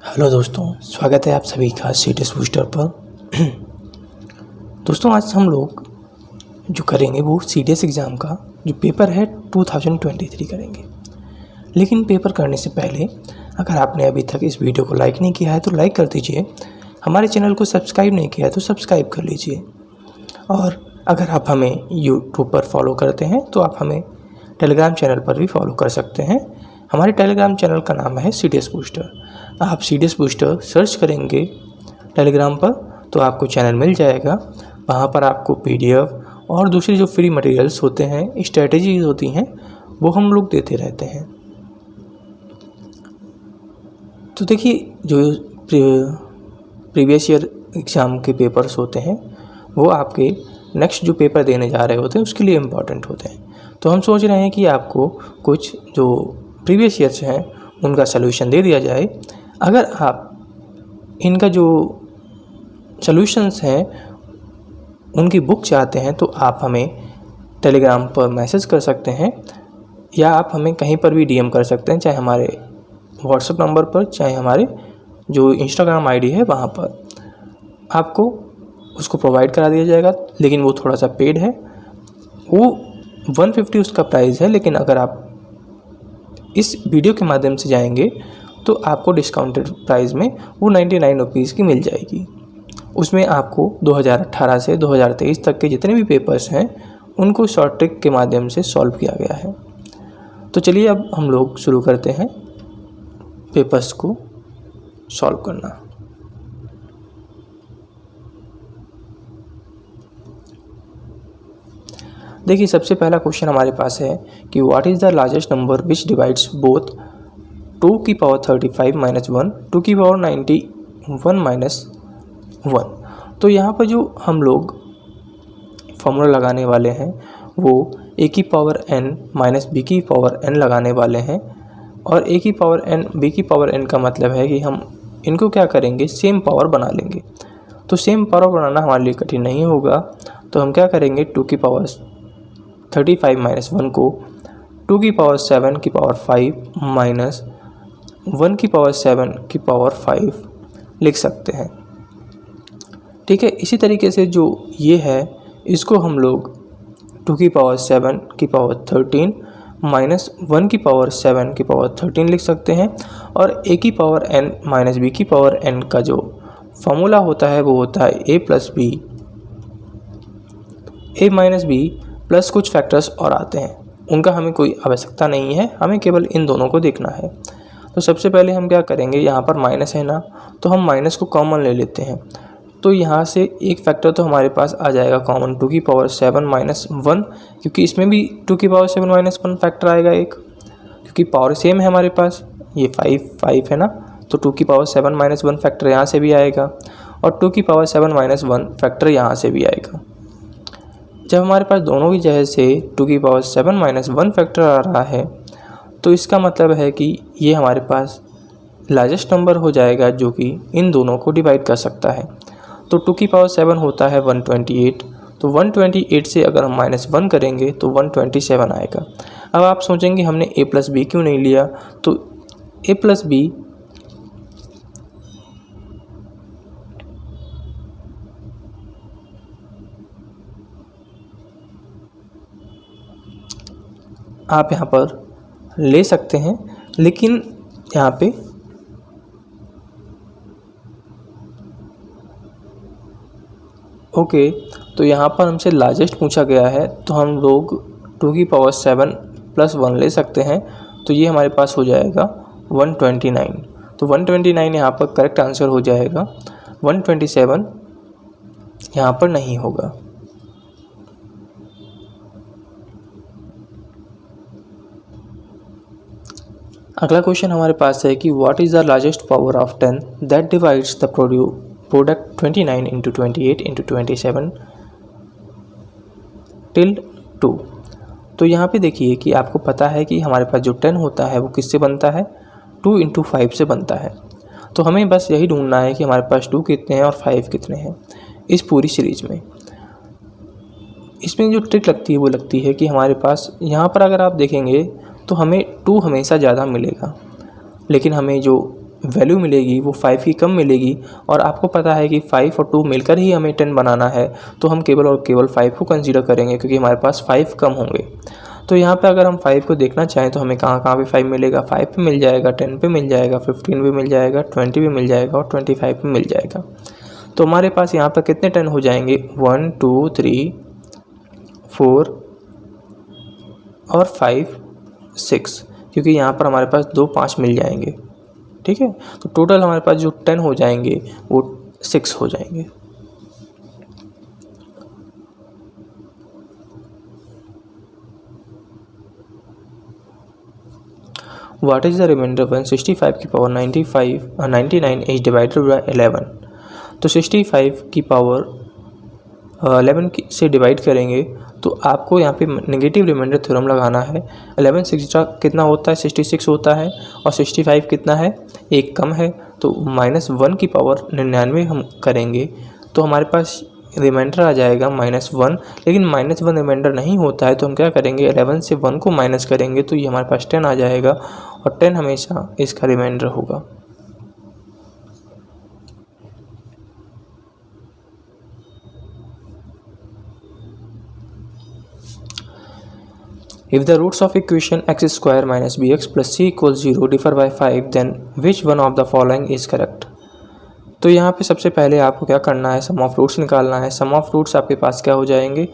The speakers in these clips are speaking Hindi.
हेलो दोस्तों, स्वागत है आप सभी का सीडीएस बूस्टर पर। दोस्तों, आज हम लोग जो करेंगे वो सीडीएस एग्ज़ाम का जो पेपर है 2023 करेंगे। लेकिन पेपर करने से पहले अगर आपने अभी तक इस वीडियो को लाइक नहीं किया है तो लाइक कर दीजिए, हमारे चैनल को सब्सक्राइब नहीं किया है तो सब्सक्राइब कर लीजिए। और अगर आप हमें यूट्यूब पर फॉलो करते हैं तो आप हमें टेलीग्राम चैनल पर भी फॉलो कर सकते हैं। हमारे टेलीग्राम चैनल का नाम है सीडीएस बूस्टर। आप सीडीएस बूस्टर सर्च करेंगे टेलीग्राम पर तो आपको चैनल मिल जाएगा। वहाँ पर आपको पीडीएफ और दूसरी जो फ्री मटेरियल्स होते हैं, स्ट्रेटजीज होती हैं, वो हम लोग देते रहते हैं। तो देखिए, जो प्रीवियस ईयर एग्ज़ाम के पेपर्स होते हैं वो आपके नेक्स्ट जो पेपर देने जा रहे होते हैं उसके लिए इम्पॉर्टेंट होते हैं। तो हम सोच रहे हैं कि आपको कुछ जो प्रीवियस ईयर्स हैं उनका सलूशन दे दिया जाए। अगर आप इनका जो सॉल्यूशंस हैं उनकी बुक चाहते हैं तो आप हमें टेलीग्राम पर मैसेज कर सकते हैं या आप हमें कहीं पर भी डीएम कर सकते हैं, चाहे हमारे व्हाट्सएप नंबर पर, चाहे हमारे जो इंस्टाग्राम आईडी है वहाँ पर। आपको उसको प्रोवाइड करा दिया जाएगा, लेकिन वो थोड़ा सा पेड है। वो 150 उसका प्राइस है, लेकिन अगर आप इस वीडियो के माध्यम से जाएंगे तो आपको डिस्काउंटेड प्राइस में वो 99 रुपीज़ की मिल जाएगी। उसमें आपको 2018 से 2023 तक के जितने भी पेपर्स हैं उनको शॉर्ट ट्रिक के माध्यम से सॉल्व किया गया है। तो चलिए अब हम लोग शुरू करते हैं पेपर्स को सॉल्व करना। देखिए, सबसे पहला क्वेश्चन हमारे पास है कि what is the largest number which divides both 2 की पावर 35 माइनस 1 2 की पावर 91 माइनस 1। तो यहाँ पर जो हम लोग फॉर्मूला लगाने वाले हैं वो a की पावर n माइनस b की पावर n लगाने वाले हैं। और a की पावर n b की पावर n का मतलब है कि हम इनको क्या करेंगे, सेम पावर बना लेंगे। तो सेम पावर बनाना हमारे लिए कठिन नहीं होगा, तो हम क्या करेंगे, 2 की पावर 35 माइनस 1 को 2 की पावर 7 की पावर 5 माइनस 1 की पावर 7 की पावर 5 लिख सकते हैं। ठीक है, इसी तरीके से जो ये है इसको हम लोग 2 की पावर 7 की पावर 13 माइनस 1 की पावर 7 की पावर 13 लिख सकते हैं। और a की पावर n माइनस b की पावर n का जो फॉर्मूला होता है वो होता है a plus b, a minus b plus कुछ फैक्टर्स और आते हैं, उनका हमें कोई आवश्यकता नहीं है, हमें केवल इन दोनों को देखना है। तो सबसे पहले हम क्या करेंगे, यहाँ पर माइनस है ना, तो हम माइनस को कॉमन ले लेते हैं। तो यहाँ से एक फैक्टर तो हमारे पास आ जाएगा कॉमन, 2 की पावर 7 माइनस 1, क्योंकि इसमें भी 2 की पावर 7 माइनस 1 फैक्टर आएगा एक, क्योंकि पावर सेम है हमारे पास, ये 5 है ना, तो 2 की पावर 7 माइनस 1 फैक्टर यहाँ से भी आएगा और 2 की पावर 7 माइनस 1 फैक्टर यहाँ से भी आएगा। जब हमारे पास दोनों की जगह से 2 की पावर 7 माइनस 1 फैक्टर आ रहा है तो इसका मतलब है कि ये हमारे पास लार्जेस्ट नंबर हो जाएगा जो कि इन दोनों को डिवाइड कर सकता है। तो 2 की पावर 7 होता है 128, तो 128 से अगर हम माइनस 1 करेंगे तो 127 आएगा। अब आप सोचेंगे हमने a प्लस बी क्यों नहीं लिया, तो a प्लस बी आप यहाँ पर ले सकते हैं, लेकिन यहाँ पे ओके, तो यहाँ पर हमसे लार्जेस्ट पूछा गया है तो हम लोग 2 की पावर 7 प्लस 1 ले सकते हैं। तो ये हमारे पास हो जाएगा 129। तो 129 यहाँ पर करेक्ट आंसर हो जाएगा, 127 यहाँ पर नहीं होगा। अगला क्वेश्चन हमारे पास है कि what is the largest power of 10 that divides the product 29 into 28 into 27 till 2। तो यहाँ पे देखिए कि आपको पता है कि हमारे पास जो 10 होता है वो किससे बनता है, 2 इंटू 5 से बनता है। तो हमें बस यही ढूंढना है कि हमारे पास 2 कितने हैं और 5 कितने हैं इस पूरी सीरीज में। इसमें जो ट्रिक लगती है वो लगती है कि हमारे पास यहाँ पर अगर आप देखेंगे तो हमें 2 हमेशा ज़्यादा मिलेगा, लेकिन हमें जो वैल्यू मिलेगी वो 5 की कम मिलेगी, और आपको पता है कि 5 और 2 मिलकर ही हमें 10 बनाना है, तो हम केवल और केवल 5 को कंसीडर करेंगे क्योंकि हमारे पास 5 कम होंगे। तो यहाँ पे अगर हम 5 को देखना चाहें तो हमें कहाँ कहाँ पे 5 मिलेगा, 5 पे मिल जाएगा, 10 पे मिल जाएगा, 15 पे मिल जाएगा, 20 पे मिल जाएगा और 25 पे मिल जाएगा। तो हमारे पास यहाँ पर कितने 10 हो जाएंगे, 1 2 3 4 और 5 6, क्योंकि यहाँ पर हमारे पास 2 5 मिल जाएंगे। ठीक है, तो टोटल हमारे पास जो 10 हो जाएंगे वो 6 हो जाएंगे। What is the remainder when 65 की पावर 99 is divided by 11? तो 65 की पावर 11 से डिवाइड करेंगे तो आपको यहाँ पे नेगेटिव रिमाइंडर थ्योरम लगाना है। 11 से कितना होता है, 66 होता है, और 65 कितना है, एक कम है, तो -1 की पावर 99 हम करेंगे तो हमारे पास रिमाइंडर आ जाएगा -1। लेकिन -1 रिमाइंडर नहीं होता है तो हम क्या करेंगे, 11 से 1 को माइनस करेंगे तो ये हमारे पास 10 आ जाएगा, और 10 हमेशा इसका रिमाइंडर होगा। If the roots of equation x square minus bx plus c equals 0 differ by 5, then which one of the following is correct? तो यहाँ पे सबसे पहले आपको क्या करना है, सम ऑफ रूट्स निकालना है। सम ऑफ रूट्स आपके पास क्या हो जाएंगे,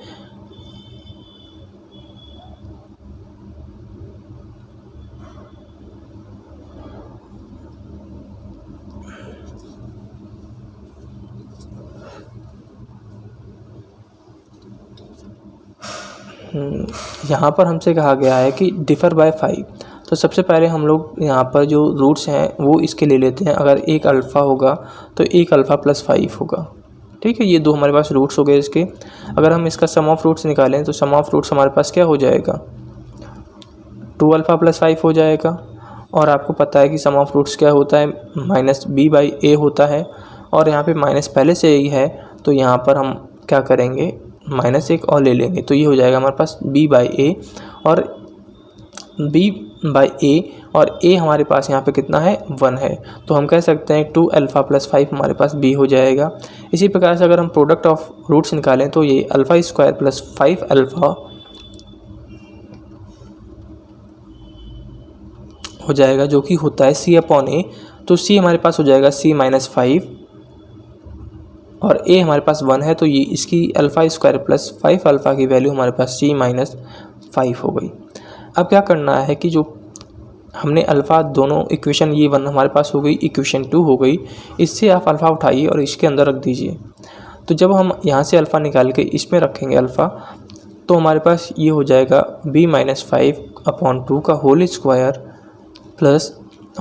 यहाँ पर हमसे कहा गया है कि डिफ़र बाय 5। तो सबसे पहले हम लोग यहाँ पर जो रूट्स हैं वो इसके ले लेते हैं। अगर एक अल्फ़ा होगा तो एक अल्फ़ा प्लस 5 होगा। ठीक है, ये दो हमारे पास रूट्स हो गए इसके। अगर हम इसका सम ऑफ रूट्स निकालें तो सम ऑफ रूट्स हमारे पास क्या हो जाएगा, 2 अल्फ़ा प्लस 5 हो जाएगा। और आपको पता है कि सम ऑफ रूट्स क्या होता है, -b/a होता है, और यहाँ पे माइनस पहले से ही है तो यहाँ पर हम क्या करेंगे, -1 और ले लेंगे, तो ये हो जाएगा हमारे पास b/a, और b/a और a हमारे पास यहाँ पे कितना है, 1 है, तो हम कह सकते हैं 2 अल्फ़ा प्लस 5 हमारे पास b हो जाएगा। इसी प्रकार से अगर हम प्रोडक्ट ऑफ रूट्स निकालें तो ये अल्फ़ा स्क्वायर प्लस 5 अल्फ़ा हो जाएगा, जो कि होता है c/a। तो c हमारे पास हो जाएगा c-5, और a हमारे पास 1 है, तो ये इसकी अल्फ़ा स्क्वायर प्लस 5 अल्फ़ा की वैल्यू हमारे पास c-5 हो गई। अब क्या करना है कि जो हमने अल्फ़ा दोनों इक्वेशन, ये 1 हमारे पास हो गई, इक्वेशन 2 हो गई, इससे आप अल्फ़ा उठाइए और इसके अंदर रख दीजिए। तो जब हम यहाँ से अल्फ़ा निकाल के इसमें रखेंगे अल्फ़ा, तो हमारे पास ये हो जाएगा b-5/2 का होल स्क्वायर प्लस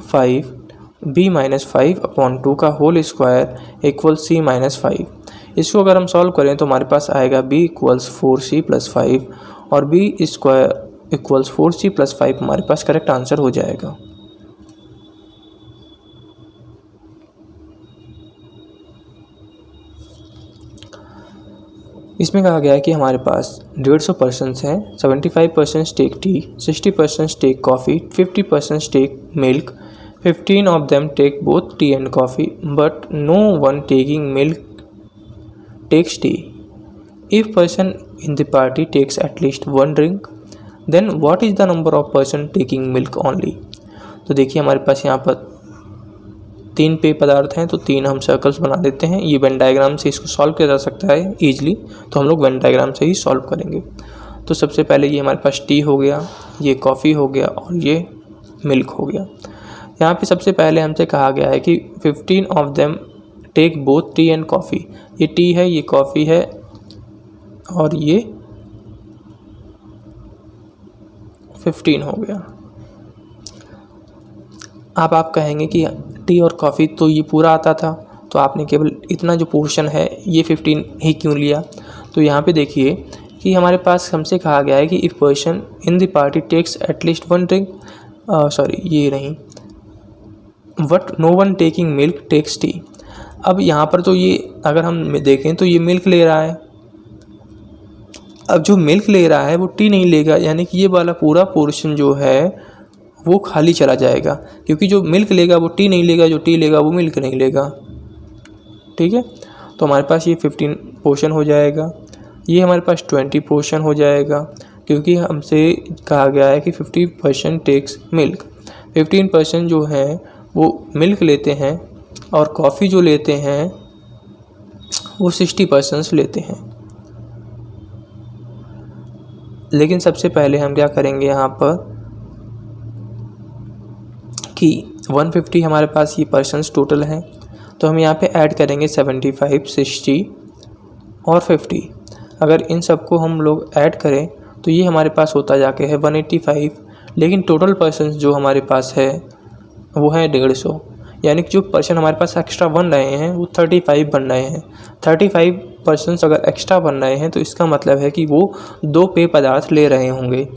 5 b-5/2 का होल स्क्वायर इक्वल c-5। इसको अगर हम सॉल्व करें तो हमारे पास आएगा b = 4c + 5, और b स्क्वायर = 4c + 5 हमारे पास करेक्ट आंसर हो जाएगा। इसमें कहा गया है कि हमारे पास 150 पर्सन्स हैं, 75% take tea, 60% take coffee, 50% take milk, 15 of them take both tea and coffee, but no one taking milk takes tea. If person in the party takes at least one drink, then what is the number of person taking milk only? तो देखिए हमारे पास यहाँ पर 3 पेय पदार्थ हैं, तो 3 हम सर्कल्स बना देते हैं। ये वेन डायग्राम से इसको सॉल्व किया जा सकता है ईजिली, तो हम लोग वेन डायग्राम से ही सॉल्व करेंगे। तो सबसे पहले ये हमारे पास टी हो गया, ये कॉफ़ी हो गया, और ये मिल्क हो गया। यहाँ पे सबसे पहले हमसे कहा गया है कि 15 of them take both tea and coffee। ये टी है, ये कॉफ़ी है, और ये 15 हो गया। अब आप कहेंगे कि टी और कॉफ़ी तो ये पूरा आता था, तो आपने केवल इतना जो पोर्शन है ये 15 ही क्यों लिया। तो यहाँ पे देखिए कि हमारे पास हमसे कहा गया है कि if person in the party takes at least one drink, ये नहीं, but no one taking milk takes tea. अब यहाँ पर तो ये अगर हम देखें तो ये मिल्क ले रहा है, अब जो मिल्क ले रहा है वो टी नहीं लेगा, यानी कि ये वाला पूरा पोर्शन जो है वो खाली चला जाएगा, क्योंकि जो मिल्क लेगा वो टी नहीं लेगा, जो टी लेगा वो मिल्क नहीं लेगा। ठीक है, तो हमारे पास ये 15 पोर्शन हो जाएगा, ये हमारे पास 20 पोर्शन हो जाएगा, क्योंकि हमसे कहा गया है कि 50% टेक्स मिल्क। 15% जो है वो मिल्क लेते हैं और कॉफ़ी जो लेते हैं वो 60% लेते हैं। लेकिन सबसे पहले हम क्या करेंगे यहाँ पर कि 150 हमारे पास ये पर्सन्स टोटल हैं, तो हम यहाँ पे ऐड करेंगे 75, 60 और 50। अगर इन सबको हम लोग ऐड करें तो ये हमारे पास होता जाके है 185। लेकिन टोटल पर्सन्स जो हमारे पास है वो है 150, यानी कि जो पर्सन हमारे पास एक्स्ट्रा बन रहे हैं वो 35 बन रहे हैं। 35 पर्सन्स अगर एक्स्ट्रा बन रहे हैं तो इसका मतलब है कि वो 2 पेय पदार्थ ले रहे होंगे।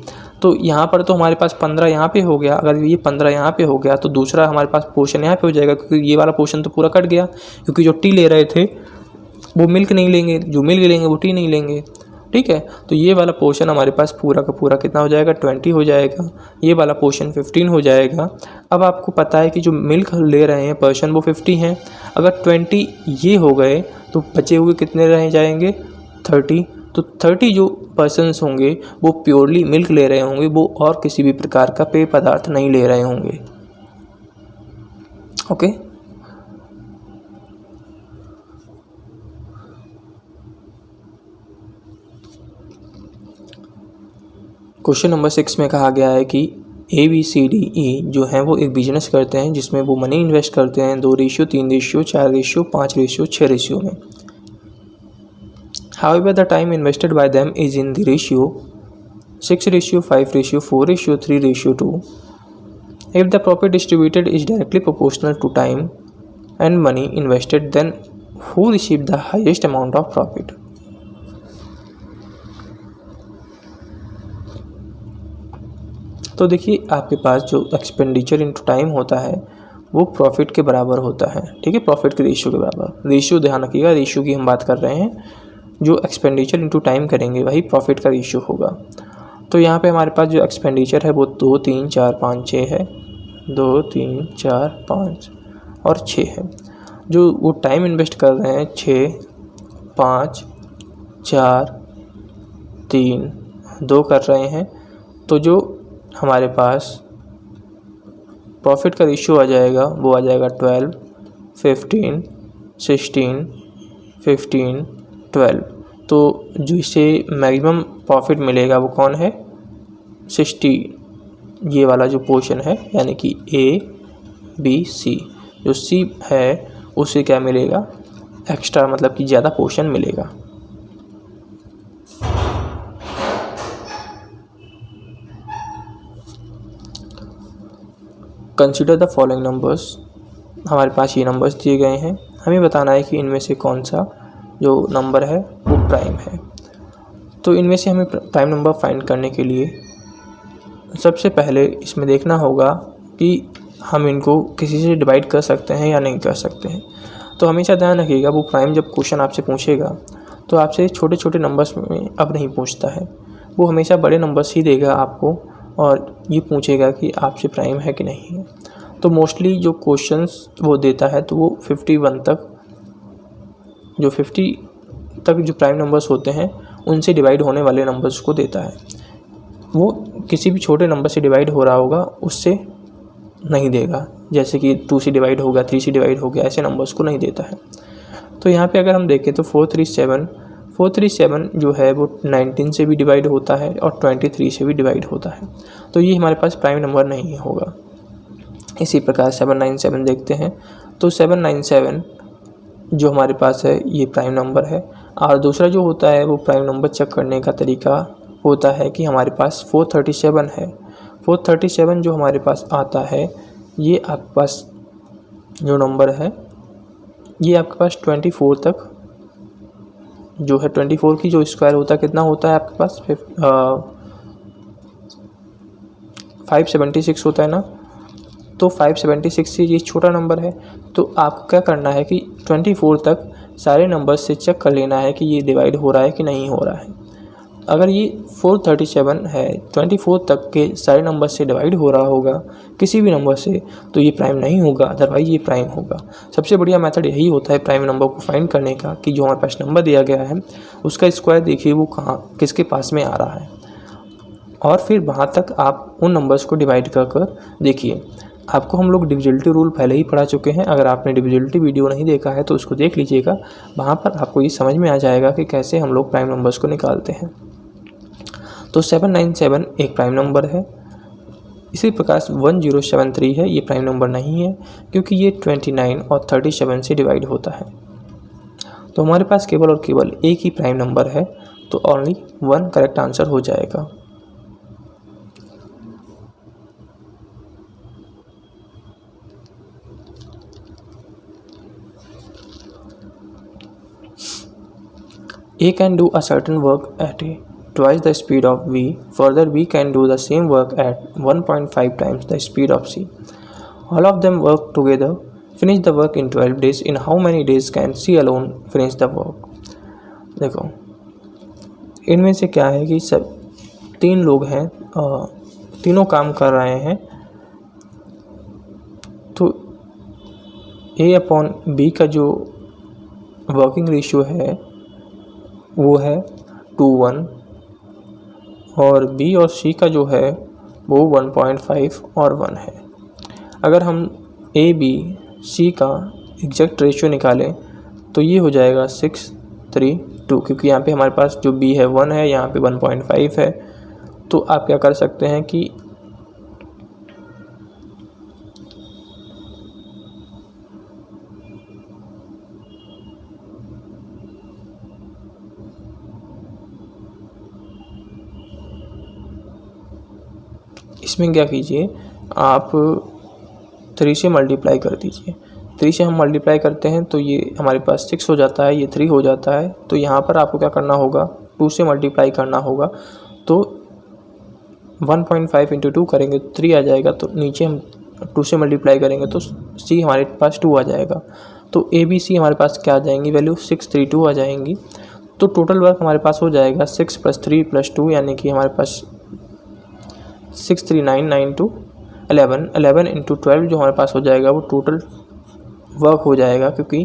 तो यहाँ पर तो हमारे पास 15 यहाँ पे हो गया, अगर ये 15 यहाँ पे हो गया तो दूसरा हमारे पास पोर्शन यहाँ पे हो जाएगा, क्योंकि ये वाला पोर्शन तो पूरा कट गया, क्योंकि जो टी ले रहे थे वो मिल्क नहीं लेंगे, जो मिल्क लेंगे वो टी नहीं लेंगे। ठीक है, तो ये वाला पोर्शन हमारे पास पूरा का पूरा कितना हो जाएगा, 20 हो जाएगा, ये वाला पोर्शन 15 हो जाएगा। अब आपको पता है कि जो मिल्क ले रहे हैं पर्सन वो 50 हैं, अगर 20 ये हो गए तो बचे हुए कितने रह जाएंगे, 30। तो 30 जो पर्सन्स होंगे वो प्योरली मिल्क ले रहे होंगे, वो और किसी भी प्रकार का पेय पदार्थ नहीं ले रहे होंगे। ओके, क्वेश्चन नंबर 6 में कहा गया है कि ABCDE जो हैं वो एक बिजनेस करते हैं जिसमें वो मनी इन्वेस्ट करते हैं 2 ratio, 3 ratio, 4 ratio, 5 ratio, 6 ratio में। However, the time invested by them is in the ratio 6 ratio, 5 ratio, 4 ratio, 3 ratio 2. If the profit distributed is directly proportional to time and money invested, then who received the highest amount of profit? तो देखिए, आपके पास जो एक्सपेंडिचर इनटू टाइम होता है वो प्रॉफिट के बराबर होता है। ठीक है, प्रॉफिट के रेशियो के बराबर। रेशियो ध्यान रखिएगा, रेशियो की हम बात कर रहे हैं, जो एक्सपेंडिचर इनटू टाइम करेंगे वही प्रॉफिट का रेशियो होगा। तो यहाँ पे हमारे पास जो एक्सपेंडिचर है वो 2, 3, 4, 5, 6 है, 2, 3, 4, 5 और 6 है। जो वो टाइम इन्वेस्ट कर रहे हैं 6, 5, 4, 3, 2 कर रहे हैं, तो जो हमारे पास प्रॉफिट का रेशियो आ जाएगा वो आ जाएगा 12, 15, 16, 15, 12। तो जो इसे मैक्सिमम प्रॉफिट मिलेगा वो कौन है, 60, ये वाला जो पोर्शन है, यानी कि ABC। जो C है उसे क्या मिलेगा, एक्स्ट्रा, मतलब कि ज़्यादा पोर्शन मिलेगा। Consider the following numbers. हमारे पास ये नंबर्स दिए गए हैं, हमें बताना है कि इनमें से कौन सा जो नंबर है वो प्राइम है। तो इनमें से हमें प्राइम नंबर फाइंड करने के लिए सबसे पहले इसमें देखना होगा कि हम इनको किसी से डिवाइड कर सकते हैं या नहीं कर सकते हैं। तो हमेशा ध्यान रखिएगा, वो प्राइम जब क्वेश्चन आपसे पूछेगा तो आपसे छोटे छोटे नंबर्स में अब नहीं पूछता है, वो हमेशा बड़े नंबर्स ही देगा आपको और ये पूछेगा कि आपसे प्राइम है कि नहीं है। तो मोस्टली जो क्वेश्चंस वो देता है तो वो 51 तक, जो 50 तक जो प्राइम नंबर्स होते हैं उनसे डिवाइड होने वाले नंबर्स को देता है। वो किसी भी छोटे नंबर से डिवाइड हो रहा होगा उससे नहीं देगा, जैसे कि 2 से डिवाइड हो गया, 3 से डिवाइड हो गया, ऐसे नंबर्स को नहीं देता है। तो यहाँ पे अगर हम देखें तो 437 जो है वो 19 से भी डिवाइड होता है और 23 से भी डिवाइड होता है, तो ये हमारे पास प्राइम नंबर नहीं होगा। इसी प्रकार 797 देखते हैं, तो 797 जो हमारे पास है ये प्राइम नंबर है। और दूसरा जो होता है वो प्राइम नंबर चेक करने का तरीका होता है कि हमारे पास 437 है। 437 जो हमारे पास आता है, ये आपके पास जो नंबर है ये आपके पास 24 तक जो है, 24 की जो स्क्वायर होता है कितना होता है आपके पास 576 होता है ना। तो 576 से ये छोटा नंबर है, तो आपको क्या करना है कि 24 तक सारे नंबर्स से चेक कर लेना है कि ये डिवाइड हो रहा है कि नहीं हो रहा है। अगर ये 437 है 24 तक के सारे नंबर से डिवाइड हो रहा होगा किसी भी नंबर से, तो ये प्राइम नहीं होगा, अदरवाइज ये प्राइम होगा। सबसे बढ़िया मेथड यही होता है प्राइम नंबर को फाइंड करने का, कि जो हमारे पास नंबर दिया गया है उसका स्क्वायर देखिए वो कहाँ किसके पास में आ रहा है, और फिर वहाँ तक आप उन नंबर्स को डिवाइड कर देखिए। आपको हम लोग डिविजिबिलिटी रूल पहले ही पढ़ा चुके हैं, अगर आपने डिविजिबिलिटी वीडियो नहीं देखा है तो उसको देख लीजिएगा, वहाँ पर आपको ये समझ में आ जाएगा कि कैसे हम लोग प्राइम नंबर्स को निकालते हैं। तो 797 एक प्राइम नंबर है। इसी प्रकार 1073 है, ये प्राइम नंबर नहीं है क्योंकि ये 29 और 37 से डिवाइड होता है। तो हमारे पास केवल और केवल एक ही प्राइम नंबर है, तो ओनली 1 करेक्ट आंसर हो जाएगा। A can do a certain work at twice the speed of V. Further, B can do the same work at 1.5 times the speed of C. All of them work together, finish the work in 12 days. In how many days can C alone finish the work? देखो इनमें से क्या है कि सब 3 लोग हैं, तीनों काम कर रहे हैं, तो A अपॉन B का जो वर्किंग रेशियो है वो है 2:1 और B और C का जो है वो 1.5 और 1 है। अगर हम A B C का एग्जैक्ट रेशियो निकालें तो ये हो जाएगा 6:3:2, क्योंकि यहाँ पे हमारे पास जो B है 1 है, यहाँ पे 1.5 है। तो आप क्या कर सकते हैं कि इसमें क्या कीजिए, आप 3 से मल्टीप्लाई कर दीजिए। 3 से हम मल्टीप्लाई करते हैं तो ये हमारे पास 6 हो जाता है, ये 3 हो जाता है। तो यहाँ पर आपको क्या करना होगा, 2 से मल्टीप्लाई करना होगा। तो 1.5 × 2 करेंगे तो 3 आ जाएगा, तो नीचे हम 2 से मल्टीप्लाई करेंगे तो C हमारे पास 2 आ जाएगा। तो A B C हमारे पास क्या आ जाएंगी वैल्यू, 632 आ जाएंगी। तो टोटल वर्क हमारे पास हो जाएगा 6 + 3 + 2, यानी कि हमारे पास 63992 11 × 12 जो हमारे पास हो जाएगा वो टोटल वर्क हो जाएगा, क्योंकि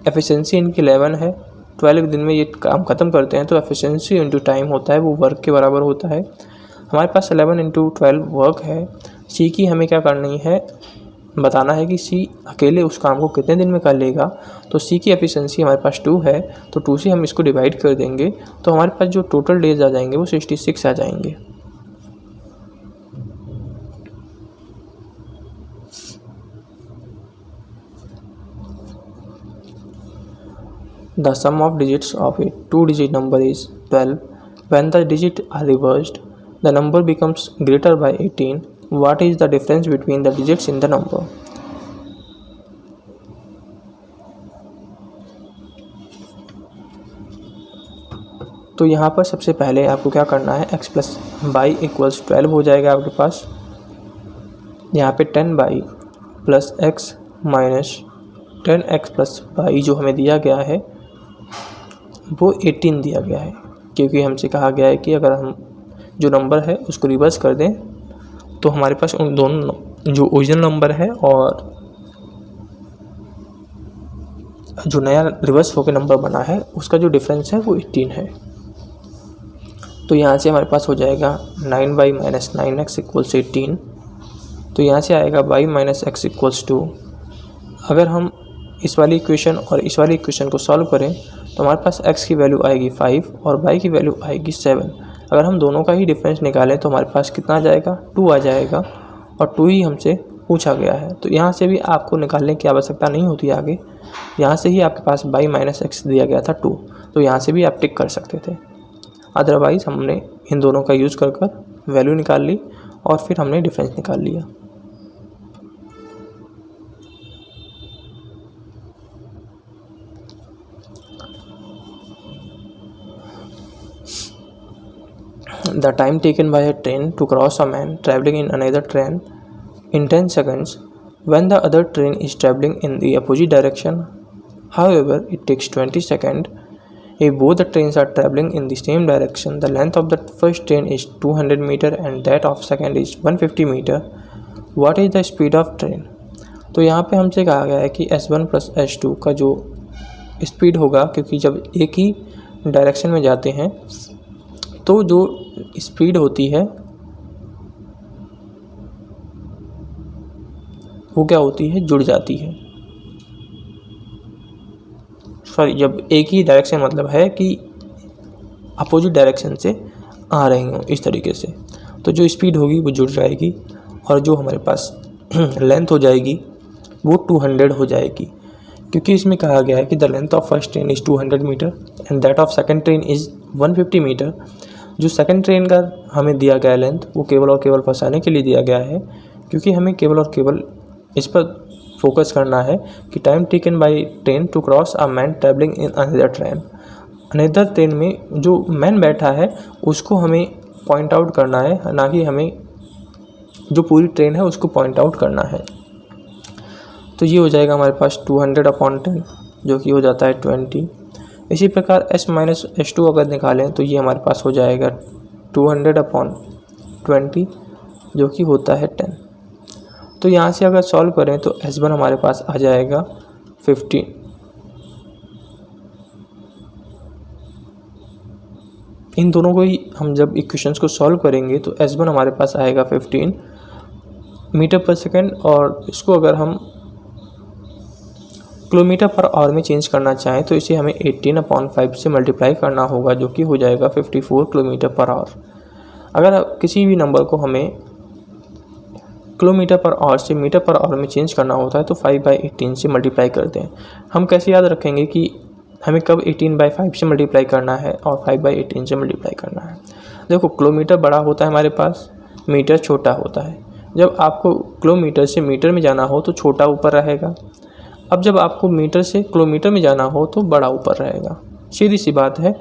एफिशिएंसी इनकी 11 है, 12 दिन में ये काम ख़त्म करते हैं, तो एफिशिएंसी इंटू टाइम होता है वो वर्क के बराबर होता है। हमारे पास 11 × 12 वर्क है। सी की हमें क्या करनी है, बताना है कि सी अकेले उस काम को कितने दिन में कर लेगा। तो सी की एफिशिएंसी हमारे पास 2 है, तो 2 से हम इसको डिवाइड कर देंगे तो हमारे पास जो टोटल डेज आ जाएंगे वो 66 आ जाएंगे। The sum of digits of a 2-digit number is 12. When the digits are reversed, the number becomes greater by 18. What is the difference between the digits in the number? तो यहाँ पर सबसे पहले आपको क्या करना है, x + y = 12 हो जाएगा आपके पास। यहाँ पे 10y + x - 10x + y जो हमें दिया गया है वो 18 दिया गया है, क्योंकि हमसे कहा गया है कि अगर हम जो नंबर है उसको रिवर्स कर दें तो हमारे पास उन दोनों जो ओरिजिनल नंबर है और जो नया रिवर्स होकर नंबर बना है उसका जो डिफरेंस है वो 18 है। तो यहाँ से हमारे पास हो जाएगा 9y - 9x = 18। तो यहाँ से आएगा y - x = 2। अगर हम इस वाली इक्वेशन और इस वाली इक्वेशन को सॉल्व करें तो हमारे पास x की वैल्यू आएगी 5 और y की वैल्यू आएगी 7। अगर हम दोनों का ही डिफरेंस निकालें तो हमारे पास कितना आ जाएगा, 2 आ जाएगा, और 2 ही हमसे पूछा गया है। तो यहाँ से भी आपको निकालने की आवश्यकता नहीं होती आगे, यहाँ से ही आपके पास y - x दिया गया था 2, तो यहाँ से भी आप टिक कर सकते थे। अदरवाइज़ हमने इन दोनों का यूज़ कर वैल्यू निकाल ली और फिर हमने डिफरेंस निकाल लिया। The time taken by a train to cross a man traveling in another train in 10 seconds when the other train is traveling in the opposite direction. However, it takes 20 seconds If both the trains are traveling in the same direction, the length of the first train is 200 meter and that of second is 150 meter. What is the speed of train? तो यहाँ पे हमसे कहा गया है कि S1 प्लस S2 का जो स्पीड होगा, क्योंकि जब एक ही डायरेक्शन में जाते हैं तो जो स्पीड होती है वो क्या होती है, जुड़ जाती है। सॉरी, जब एक ही डायरेक्शन मतलब है कि अपोजिट डायरेक्शन से आ रही हूँ इस तरीके से, तो जो स्पीड होगी वो जुड़ जाएगी और जो हमारे पास लेंथ हो जाएगी वो 200 हो जाएगी, क्योंकि इसमें कहा गया है कि the length of first train is 200 metre and that of second train is 150 metre. जो सेकंड ट्रेन का हमें दिया गया लेंथ वो केवल और केवल फंसाने के लिए दिया गया है, क्योंकि हमें केवल और केवल इस पर फोकस करना है कि time taken by train to cross a man travelling in another train. Another train में जो मैन बैठा है उसको हमें पॉइंट आउट करना है, ना कि हमें जो पूरी ट्रेन है उसको पॉइंट आउट करना है। तो ये हो जाएगा हमारे पास 200/10 जो कि हो जाता है 20। इसी प्रकार S माइनस S2 अगर निकालें तो ये हमारे पास हो जाएगा 200/20 जो कि होता है 10। तो यहाँ से अगर सॉल्व करें तो S1 हमारे पास आ जाएगा 15। इन दोनों को ही हम जब इक्वेशंस को सॉल्व करेंगे तो S1 हमारे पास आएगा 15 मीटर पर सेकेंड, और इसको अगर हम किलोमीटर पर आवर में चेंज करना चाहें तो इसे हमें 18/5 से मल्टीप्लाई करना होगा जो कि हो जाएगा 54 किलोमीटर पर आवर। अगर किसी भी नंबर को हमें किलोमीटर पर आवर से मीटर पर आवर में चेंज करना होता है तो 5/18 से मल्टीप्लाई करते हैं। हम कैसे याद रखेंगे कि हमें कब 18/5 से मल्टीप्लाई करना है और 5/18 से मल्टीप्लाई करना है। देखो, किलोमीटर बड़ा होता है हमारे पास, मीटर छोटा होता है। जब आपको किलोमीटर से मीटर में जाना हो तो छोटा ऊपर रहेगा, अब जब आपको मीटर से किलोमीटर में जाना हो तो बड़ा ऊपर रहेगा। सीधी सी बात है।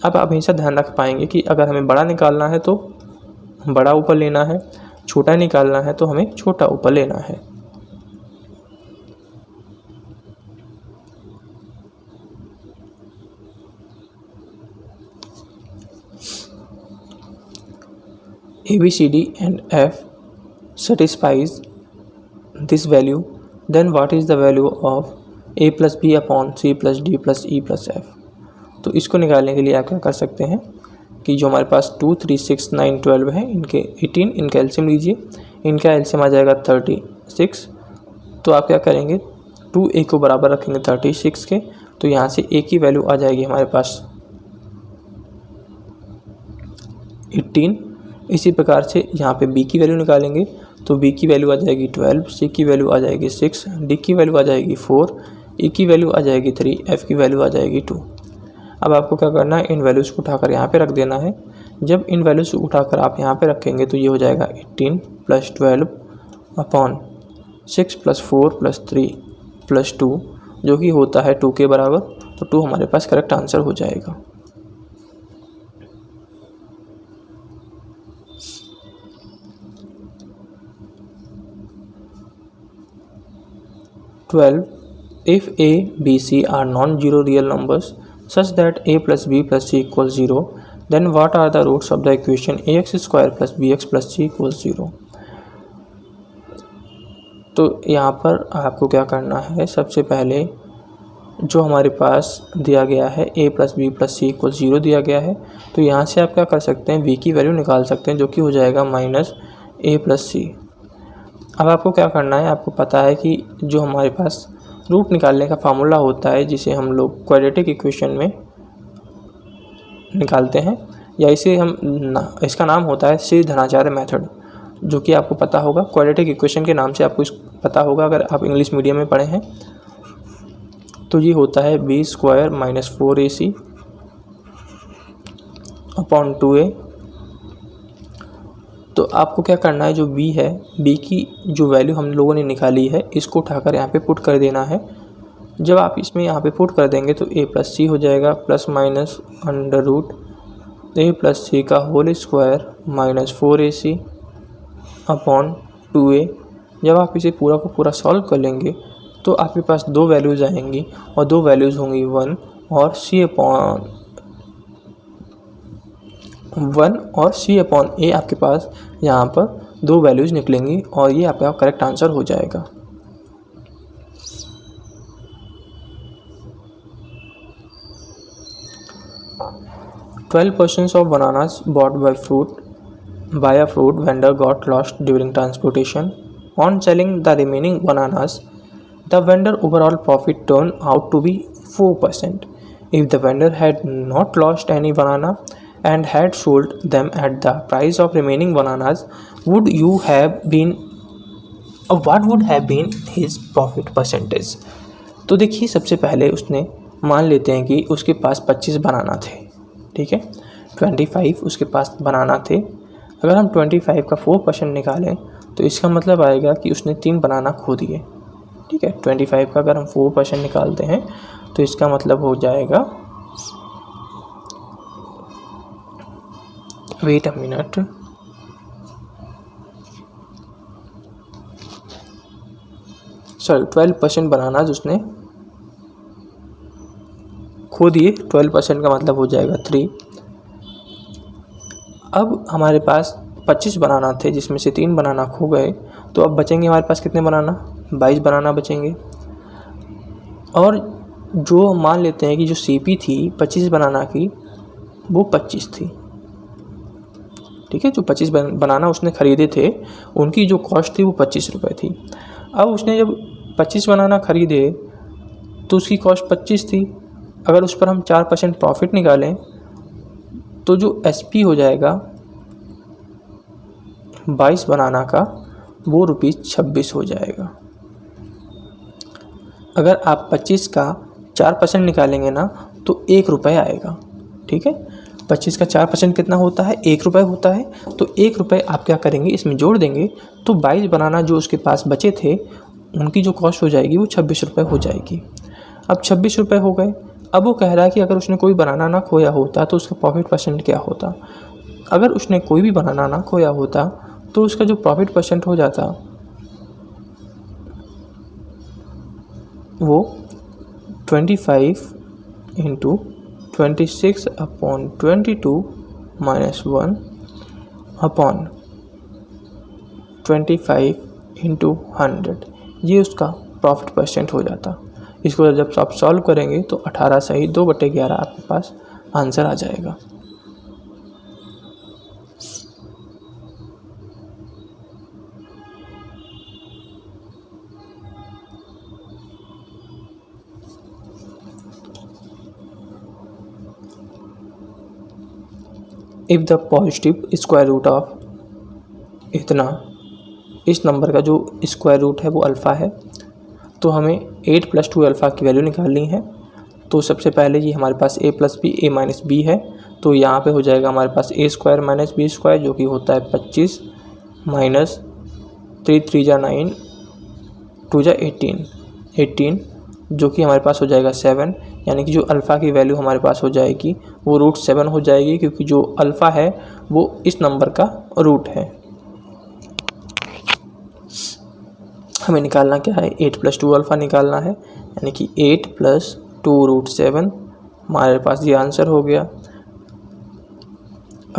अब आप हमेशा ध्यान रख पाएंगे कि अगर हमें बड़ा निकालना है तो बड़ा ऊपर लेना है, छोटा निकालना है तो हमें छोटा ऊपर लेना है। ABCD and F satisfies this value, then what is the value of A plus B upon C plus D plus E plus F? तो इसको निकालने के लिए आप क्या कर सकते हैं कि जो हमारे पास 2, 3, 6, 9, 12 है, इनके 18, इनका एलसीएम लीजिए। इनका एलसीएम आ जाएगा 36। तो आप क्या करेंगे, 2A को बराबर रखेंगे 36 के, तो यहाँ से A की वैल्यू आ जाएगी हमारे पास 18। इसी प्रकार से यहाँ पे B की वैल्यू निकालेंगे तो B की वैल्यू आ जाएगी 12, C की वैल्यू आ जाएगी 6, D की वैल्यू आ जाएगी 4, E की वैल्यू आ जाएगी 3, F की वैल्यू आ जाएगी 2। अब आपको क्या करना है, इन वैल्यूज़ को उठाकर यहाँ पे रख देना है। जब इन वैल्यूज़ को उठाकर आप यहाँ पे रखेंगे तो ये हो जाएगा 18 + 12/6 + 4 + 3 + 2 जो कि होता है 2 के बराबर। तो 2 हमारे पास करेक्ट आंसर हो जाएगा। If A, B, C are non-zero real numbers such that A plus B plus C equals 0, then what are the roots of the equation ax² plus bx plus c equals 0? तो यहाँ पर आपको क्या करना है, सबसे पहले जो हमारे पास दिया गया है A plus B plus C equals 0 दिया गया है, तो यहाँ से आप क्या कर सकते हैं, B की वैल्यू निकाल सकते हैं जो कि हो जाएगा -A plus C। अब आपको क्या करना है, आपको पता है कि जो हमारे पास रूट निकालने का फार्मूला होता है जिसे हम लोग क्वाड्रेटिक इक्वेशन में निकालते हैं, या इसे इसका नाम होता है श्री धनाचार्य मेथड, जो कि आपको पता होगा। क्वाड्रेटिक इक्वेशन के नाम से आपको पता होगा अगर आप इंग्लिश मीडियम में पढ़े हैं। तो ये होता है b² - 4ac / 2a। तो आपको क्या करना है, जो b है, b की जो वैल्यू हम लोगों ने निकाली है इसको उठाकर यहाँ पे पुट कर देना है। जब आप इसमें यहाँ पे पुट कर देंगे तो a + c हो जाएगा ±√a + c का होल स्क्वायर -4ac / 2a। जब आप इसे पूरा को पूरा सॉल्व कर लेंगे तो आपके पास दो वैल्यूज़ आएंगी और दो वैल्यूज़ होंगी 1 और C अपॉन 1 और C अपॉन A आपके पास यहाँ पर दो वैल्यूज़ निकलेंगी और ये आपका करेक्ट आंसर हो जाएगा। "12% of bananas bought by a fruit vendor got lost during transportation. On selling the remaining bananas, the vendor overall profit turned out to be 4%. If the vendor had not lost any banana and had sold them at the price of remaining bananas, what would have been his profit percentage?" तो देखिए, सबसे पहले उसने मान लेते हैं कि उसके पास 25 बनाना थे, ठीक है। 25 उसके पास बनाना थे। अगर हम 25 का 4% निकालें तो इसका मतलब आएगा कि उसने 3 बनाना खो दिए, ठीक है। 25 का अगर हम 4% निकालते हैं तो इसका मतलब हो जाएगा, wait a minute, sorry 12% bananas उसने खो दिए। 12% का मतलब हो जाएगा 3। अब हमारे पास 25 बनाना थे जिसमें से 3 बनाना खो गए, तो अब बचेंगे हमारे पास कितने बनाना? 22 बनाना बचेंगे। और जो मान लेते हैं कि जो CP थी 25 बनाना की, वो 25 थी, ठीक है। जो 25 बनाना उसने ख़रीदे थे उनकी जो कॉस्ट थी वो 25 रुपये थी। अब उसने जब 25 बनाना ख़रीदे तो उसकी कॉस्ट 25 थी। अगर उस पर हम 4% प्रॉफिट निकालें तो जो SP हो जाएगा 22 बनाना का, वो ₹26 हो जाएगा। अगर आप 25 का 4% निकालेंगे ना तो 1 रुपये आएगा, ठीक है। 25 का 4% कितना होता है? 1 रुपये होता है। तो 1 रुपये आप क्या करेंगे, इसमें जोड़ देंगे तो 22 बनाना जो उसके पास बचे थे उनकी जो कॉस्ट हो जाएगी वो 26 रुपये हो जाएगी। अब 26 रुपये हो गए। अब वो कह रहा है कि अगर उसने कोई बनाना ना खोया होता तो उसका प्रॉफिट परसेंट क्या होता। अगर उसने कोई भी बनाना ना खोया होता तो उसका जो प्रॉफिट परसेंट हो जाता वो 25 into 26 upon 22 minus 1 upon 25 into 100, ये उसका प्रॉफिट परसेंट हो जाता। इसको जब आप सॉल्व करेंगे तो 18 सही 2/11 आपके पास आंसर आ जाएगा। If the positive square root of इतना, इस नंबर का जो स्क्वायर रूट है वो अल्फ़ा है, तो हमें 8 + 2 अल्फ़ा की वैल्यू निकालनी है। तो सबसे पहले ये हमारे पास a + b a - b है, तो यहाँ पे हो जाएगा हमारे पास a² - b² जो कि होता है 25 माइनस 3 × 3 = 9 2 × 18 जो कि हमारे पास हो जाएगा 7, यानी कि जो अल्फ़ा की वैल्यू हमारे पास हो जाएगी वो √7 हो जाएगी, क्योंकि जो अल्फ़ा है वो इस नंबर का रूट है। हमें निकालना क्या है? 8 + 2 अल्फ़ा निकालना है, यानी कि 8 + 2 √7 हमारे पास ये आंसर हो गया।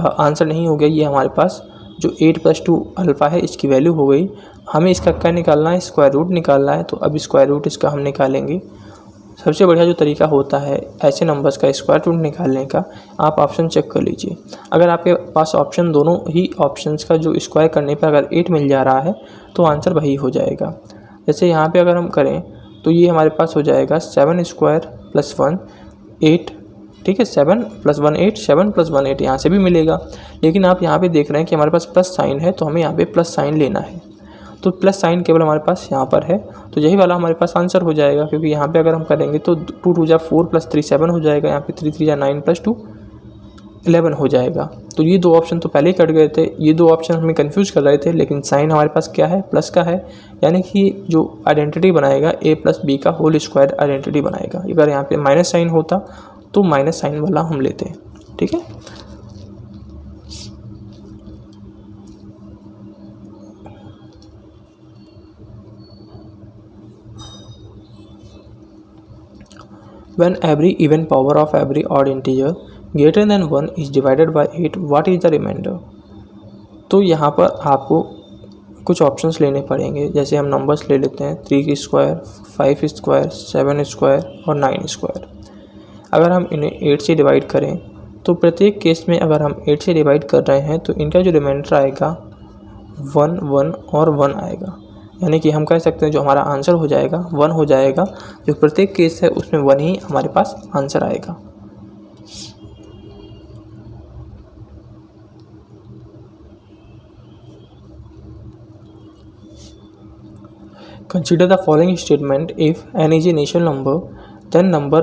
आंसर नहीं हो गया, ये हमारे पास जो 8 + 2 अल्फ़ा है इसकी वैल्यू हो गई। हमें इसका क्या निकालना है? स्क्वायर रूट निकालना है। तो अब स्क्वायर रूट इसका हम निकालेंगे। सबसे बढ़िया जो तरीका होता है ऐसे नंबर्स का स्क्वायर रूट निकालने का, आप ऑप्शन चेक कर लीजिए। अगर आपके पास ऑप्शन दोनों ही ऑप्शंस का जो स्क्वायर करने पर अगर 8 मिल जा रहा है तो आंसर वही हो जाएगा। जैसे यहाँ पे अगर हम करें तो ये हमारे पास हो जाएगा 7² + 1 8, ठीक है। 7 + 1 8, 7 + 1 8 यहाँ से भी मिलेगा, लेकिन आप यहाँ पे देख रहे हैं कि हमारे पास प्लस साइन है, तो हमें यहाँ पे प्लस साइन लेना है। तो प्लस साइन केवल हमारे पास यहाँ पर है, तो यही वाला हमारे पास आंसर हो जाएगा। क्योंकि यहाँ पे अगर हम करेंगे तो 2 × 2 = 4 + 3 = 7 हो जाएगा। यहाँ पे 3 × 3 = 9 + 2 11 हो जाएगा। तो ये दो ऑप्शन तो पहले ही कट गए थे, ये दो ऑप्शन हमें कंफ्यूज कर रहे थे, लेकिन साइन हमारे पास क्या है? प्लस का है, यानी कि जो आइडेंटिटी बनाएगा a + b का होल स्क्वायर आइडेंटिटी बनाएगा। अगर यहाँ पे माइनस साइन होता तो माइनस साइन वाला हम लेते हैं, ठीक है। When every even power of every odd integer greater than 1 is divided by 8, what is the remainder? तो यहाँ पर आपको कुछ ऑप्शंस लेने पड़ेंगे। जैसे हम नंबर्स ले लेते हैं 3 स्क्वायर, 5 स्क्वायर, 7 स्क्वायर और 9 स्क्वायर। अगर हम इन्हें 8 से डिवाइड करें तो प्रत्येक केस में अगर हम 8 से डिवाइड कर रहे हैं तो इनका जो रिमाइंडर आएगा 1, 1 और 1 आएगा। यानी कि हम कह सकते हैं जो हमारा आंसर हो जाएगा 1 हो जाएगा। जो प्रत्येक केस है उसमें 1 ही हमारे पास आंसर आएगा। Consider the following statement: if n is a natural number, then number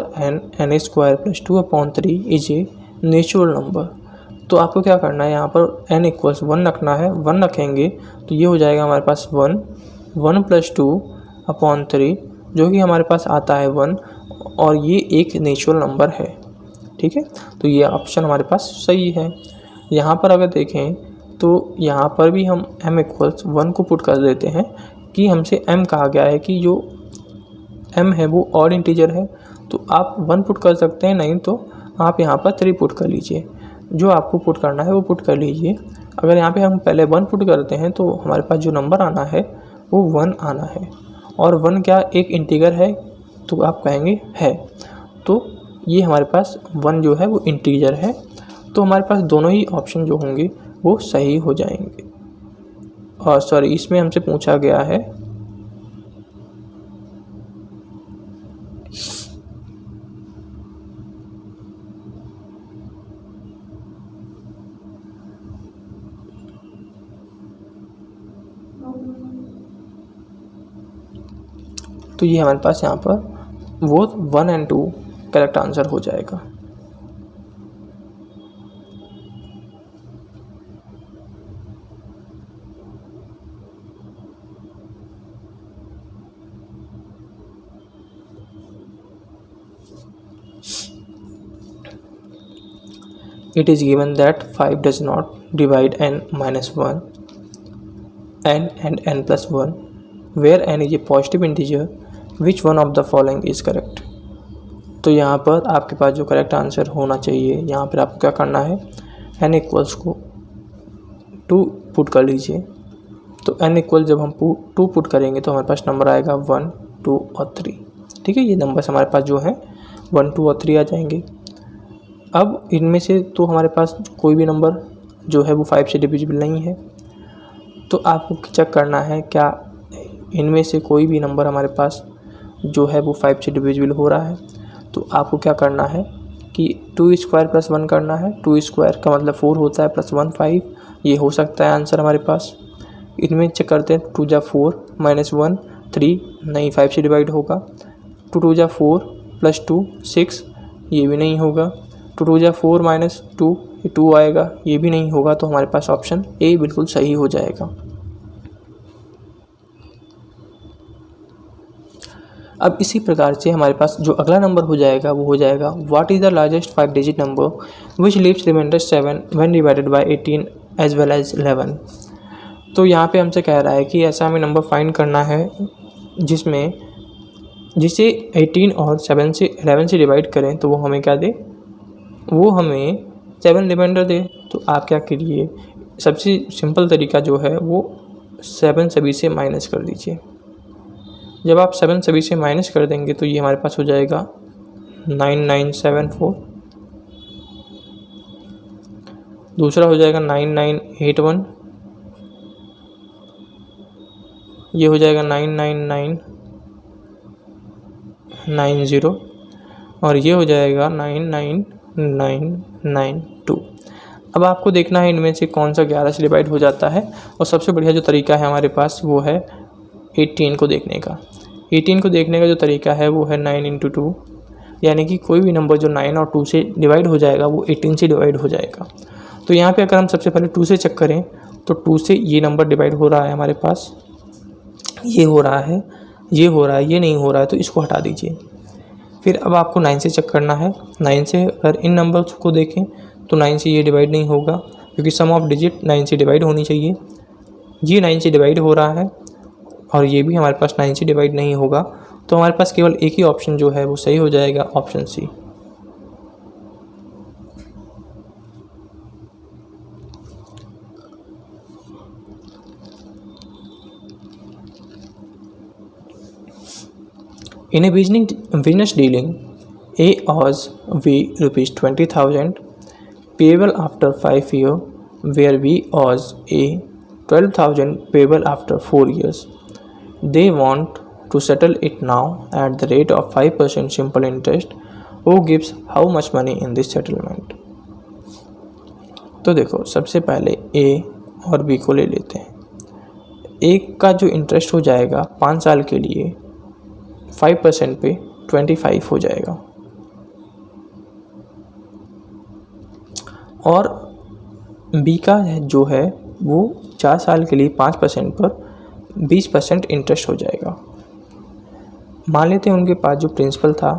n square plus 2/3 is a natural number। तो आपको क्या करना है, यहाँ पर n = 1 रखना है। 1 रखेंगे तो ये हो जाएगा हमारे पास 1 + 2/3, जो कि हमारे पास आता है 1, और ये एक नेचुरल नंबर है। ठीक है, तो ये ऑप्शन हमारे पास सही है। यहाँ पर अगर देखें तो यहाँ पर भी हम m = 1 को पुट कर देते हैं कि हमसे m कहा गया है कि जो m है वो ऑड इंटीजर है, तो आप 1 पुट कर सकते हैं, नहीं तो आप यहाँ पर 3 पुट कर लीजिए। जो आपको पुट करना है वो पुट कर लीजिए। अगर यहाँ पे हम पहले 1 पुट करते हैं तो हमारे पास जो नंबर आना है वो 1 आना है, और 1 क्या एक इंटीजर है, तो आप कहेंगे है। तो ये हमारे पास 1 जो है वो इंटीजर है, तो हमारे पास दोनों ही ऑप्शन जो होंगे वो सही हो जाएंगे। और सॉरी, इसमें हमसे पूछा गया है तो ये हमारे पास यहाँ पर वो 1 और 2 करेक्ट आंसर हो जाएगा। It is given that 5 does not divide n minus 1, n and n plus 1, where n is a positive integer. Which one of the following is correct? तो यहाँ पर आपके पास जो करेक्ट आंसर होना चाहिए, यहाँ पर आपको क्या करना है, n = 2 पुट कर लीजिए। तो n = जब हम 2 पुट करेंगे तो हमारे पास नंबर आएगा 1, 2 और 3। ठीक है, ये नंबर्स हमारे पास जो है 1, 2 और 3 आ जाएंगे। अब इनमें से तो हमारे पास कोई भी नंबर जो है वो 5 से डिविजिबल नहीं है, तो आपको चेक करना है क्या इनमें से कोई भी नंबर हमारे पास जो है वो 5 से डिविजिबल हो रहा है। तो आपको क्या करना है कि 2 स्क्वायर प्लस 1 करना है। 2 स्क्वायर का मतलब 4 होता है, प्लस 1 5, ये हो सकता है आंसर हमारे पास। इनमें चेक करते हैं, 2 × 4 -1 3, नहीं 5 से डिवाइड होगा। 2 × 4 + 2 6, ये भी नहीं होगा। 2 × 4 - 2, ये 2 आएगा, ये भी नहीं होगा। तो हमारे पास ऑप्शन ए बिल्कुल सही हो जाएगा। अब इसी प्रकार से हमारे पास जो अगला नंबर हो जाएगा वो हो जाएगा what is the largest 5 digit number which leaves remainder 7 when divided by 18 as well as 11। तो यहाँ पे हमसे कह रहा है कि ऐसा हमें नंबर फाइंड करना है जिसे 18 और 7 से 11 से डिवाइड करें तो वो हमें क्या दे, वो हमें 7 रिमाइंडर दे। तो आप क्या करिए, सबसे सिंपल तरीका जो है वो 7 सभी से माइनस कर दीजिए। जब आप 7 सभी से माइनस कर देंगे तो ये हमारे पास हो जाएगा 9974। दूसरा हो जाएगा 9981, ये हो जाएगा 99990, और ये हो जाएगा 99992। अब आपको देखना है इनमें से कौन सा 11 से डिवाइड हो जाता है, और सबसे बढ़िया जो तरीका है हमारे पास वो है 18 को देखने का। 18 को देखने का जो तरीका है वो है 9 × 2, यानी कि कोई भी नंबर जो 9 और 2 से डिवाइड हो जाएगा वो 18 से डिवाइड हो जाएगा। तो यहाँ पे अगर हम सबसे पहले 2 से चेक करें तो 2 से ये नंबर डिवाइड हो रहा है हमारे पास, ये हो रहा है, ये हो रहा है, ये नहीं हो रहा है, तो इसको हटा दीजिए। फिर अब आपको 9 से चेक करना है। 9 से अगर इन नंबर्स को देखें तो 9 से ये डिवाइड नहीं होगा, क्योंकि सम ऑफ डिजिट 9 से डिवाइड होनी चाहिए। ये 9 से डिवाइड हो रहा है, और ये भी हमारे पास 9 से डिवाइड नहीं होगा। तो हमारे पास केवल एक ही ऑप्शन जो है वो सही हो जाएगा, option C. In a business dealing, A owes V rupees 20,000 payable after 5 years, where V owes A 12,000 payable after 4 years. They want to settle it now at the rate of 5% simple interest. Who gives how much money in this settlement? तो देखो, सबसे पहले A और B को ले लेते हैं। एक का जो इंटरेस्ट हो जाएगा 5 साल के लिए 5% पे 25 हो जाएगा, और B का जो है वो 4 साल के लिए 5% पर 20% इंटरेस्ट हो जाएगा। मान लेते हैं उनके पास जो प्रिंसिपल था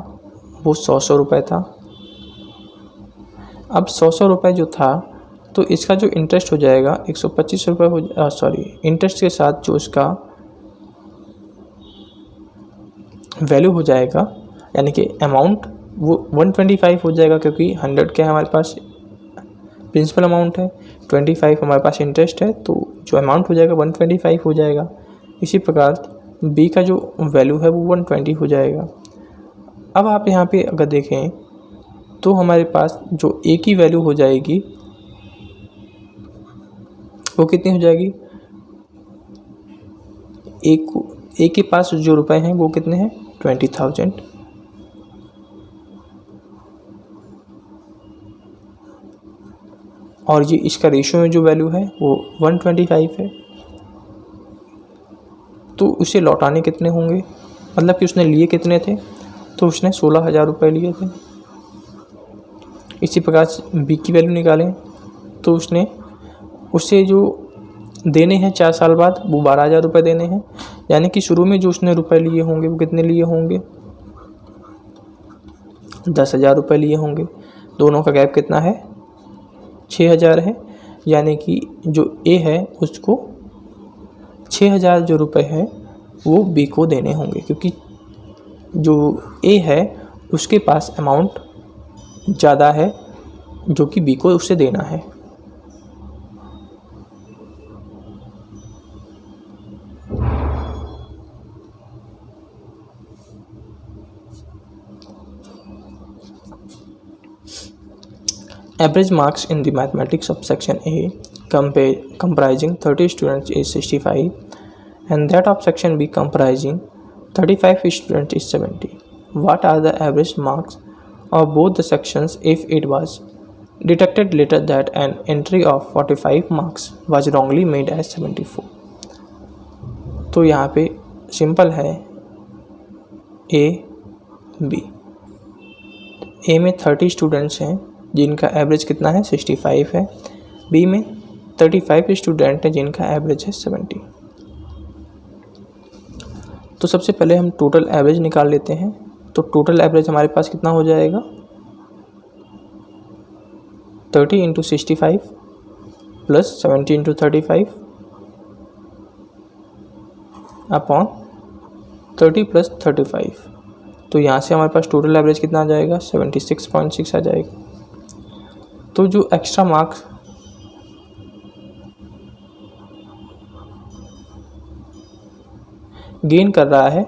वो 100 रुपये था। अब 100 रुपये जो था, तो इसका जो इंटरेस्ट हो जाएगा 125 रुपये इंटरेस्ट के साथ जो इसका वैल्यू हो जाएगा, यानी कि अमाउंट वो 125 हो जाएगा, क्योंकि 100 क्या है हमारे पास प्रिंसिपल अमाउंट है, 25 हमारे पास इंटरेस्ट है, तो जो अमाउंट हो जाएगा 125 हो जाएगा। इसी प्रकार बी का जो वैल्यू है वो 120 हो जाएगा। अब आप यहाँ पे अगर देखें तो हमारे पास जो ए की वैल्यू हो जाएगी वो कितनी हो जाएगी, ए के पास जो रुपए हैं वो कितने हैं 20,000, और ये इसका रेशियो में जो वैल्यू है वो 125 है। तो उसे लौटाने कितने होंगे, मतलब कि उसने लिए कितने थे, तो उसने 16,000 रुपये लिए थे। इसी प्रकार बी की वैल्यू निकालें तो उससे जो देने हैं 4 साल बाद वो 12,000 रुपये देने हैं, यानी कि शुरू में जो उसने रुपए लिए होंगे वो कितने लिए होंगे 10,000 रुपये लिए होंगे। दोनों का गैप कितना है 6,000 है, यानी कि जो ए है उसको 6,000 जो रुपए है वो बी को देने होंगे, क्योंकि जो ए है उसके पास अमाउंट ज़्यादा है जो कि बी को उससे देना है। Average marks in the mathematics of section A comprising 30 students is 65, and that of section B comprising 35 students is 70. What are the average marks of both the sections if it was detected later that an entry of 45 marks was wrongly made as 74? तो यहाँ पे सिंपल है ए बी। ए में 30 स्टूडेंट्स हैं जिनका एवरेज कितना है 65 है, बी में 35 स्टूडेंट हैं जिनका एवरेज है 70। तो सबसे पहले हम टोटल एवरेज निकाल लेते हैं। तो टोटल एवरेज हमारे पास कितना हो जाएगा 30 × 65 प्लस 70 × 35 अपॉन 30 + 35। तो यहाँ से हमारे पास टोटल एवरेज कितना आ जाएगा 76.6 आ जाएगा। तो जो एक्स्ट्रा मार्क्स गेन कर रहा है,